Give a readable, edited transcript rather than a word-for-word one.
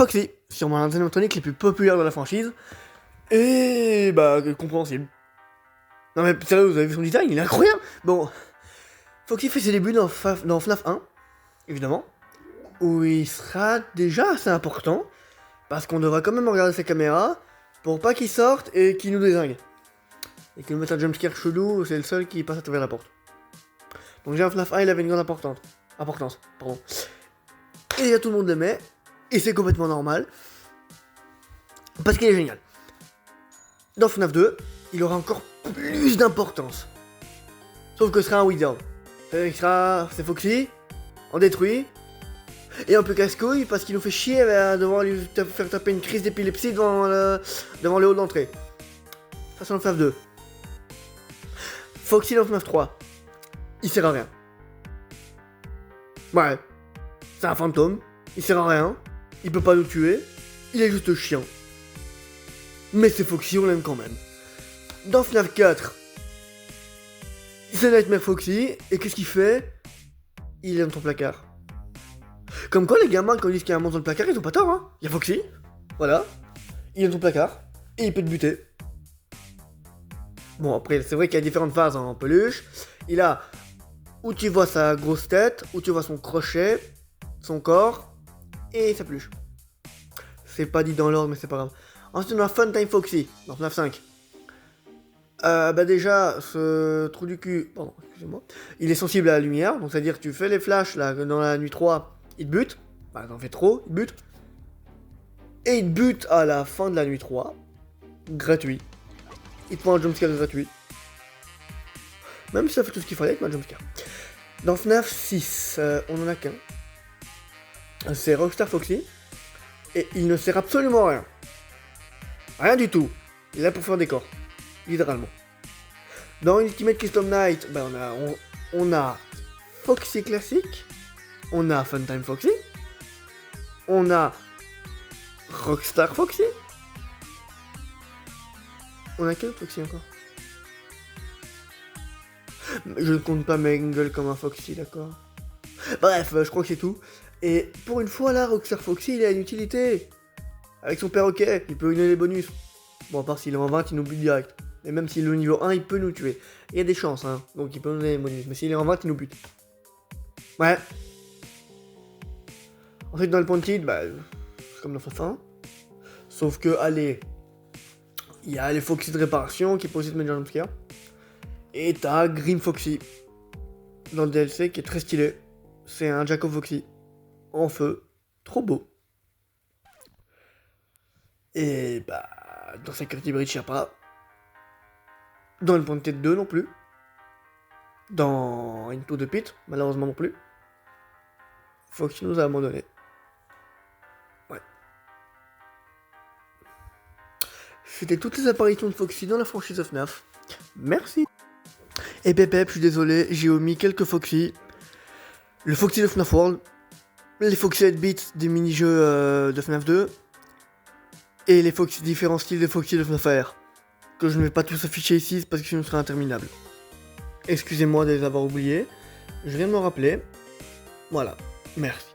Foxy, sûrement l'un des animatroniques les plus populaires de la franchise. Et bah, compréhensible. Non mais sérieux, vous avez vu son design, il est incroyable. Bon, Foxy fait ses débuts dans FNAF 1, évidemment, où il sera déjà assez important, parce qu'on devra quand même regarder ses caméras, pour pas qu'il sorte et qu'il nous désingue. Et qu'il nous mette un jumpscare chelou, c'est le seul qui passe à travers la porte. Donc déjà en FNAF 1, il avait une grande importance. Et déjà tout le monde l'aimait, et c'est complètement normal, parce qu'il est génial. Dans FNAF 2, il aura encore plus d'importance. Sauf que ce sera un wizard. C'est Foxy, on détruit, et un peu casse-couille parce qu'il nous fait chier à devoir lui faire taper une crise d'épilepsie devant le hall d'entrée. Ça c'est dans FNAF 2. Foxy dans FNAF 3, il sert à rien. Ouais, c'est un fantôme, il sert à rien, il peut pas nous tuer, il est juste chiant. Mais c'est Foxy, on l'aime quand même. Dans FNAF 4, c'est Nightmare Foxy, et qu'est-ce qu'il fait? Il est dans ton placard. Comme quoi les gamins quand ils disent qu'il y a un monstre dans le placard, ils ont pas tort hein. Il y a Foxy, voilà, il est dans ton placard, et il peut te buter. Bon après c'est vrai qu'il y a différentes phases en peluche. Il a où tu vois sa grosse tête, où tu vois son crochet, son corps, et sa peluche. C'est pas dit dans l'ordre mais c'est pas grave. Ensuite on a Funtime Foxy, dans FNAF 5. Bah déjà, ce trou du cul, pardon, excusez-moi, il est sensible à la lumière, donc c'est-à-dire que tu fais les flashs là, dans la nuit 3, il te bute, bah t'en fais trop, il te bute, et il te bute à la fin de la nuit 3, gratuit, il te prend un jumpscare gratuit, même si ça fait tout ce qu'il fallait avec un jumpscare. Dans FNAF 6, on en a qu'un, c'est Rockstar Foxy, et il ne sert absolument à rien, rien du tout, il est là pour faire des corps. Littéralement. Dans Ultimate Custom Night, bah on a Foxy classique, on a Funtime Foxy, on a Rockstar Foxy, on a quel Foxy encore? Je ne compte pas Mangle comme un Foxy, d'accord? Bref, je crois que c'est tout. Et pour une fois là, Rockstar Foxy il a une utilité. Avec son perroquet, il peut nous donner les bonus. Bon, à part s'il est en 20, il nous bute direct. Et même s'il est au niveau 1, il peut nous tuer. Il y a des chances, hein. Donc il peut nous donner les bonus. Mais s'il est en 20, il nous bute. Ouais. Ensuite, dans le Pointed, bah, c'est comme dans FNAF 1. Sauf que, allez, il y a les Foxy de réparation qui peuvent aussi te mettre jumpscare. Et t'as Green Foxy dans le DLC qui est très stylé. C'est un Jacob Foxy en feu. Trop beau. Et bah, dans Security Breach, il n'y a pas. Dans le Pointed 2 non plus. Dans Into the Pit, malheureusement non plus. Foxy nous a abandonné. Ouais. C'était toutes les apparitions de Foxy dans la franchise of FNAF. Merci. Et Pépep, je suis désolé, j'ai omis quelques Foxy. Le Foxy de FNAF World. Les Foxy 8 bits des mini-jeux de FNAF 2. Et les Foxy, différents styles de Foxy de FNAF AR. Que je ne vais pas tous afficher ici parce que sinon ce serait interminable. Excusez-moi de les avoir oubliés. Je viens de me rappeler. Voilà. Merci.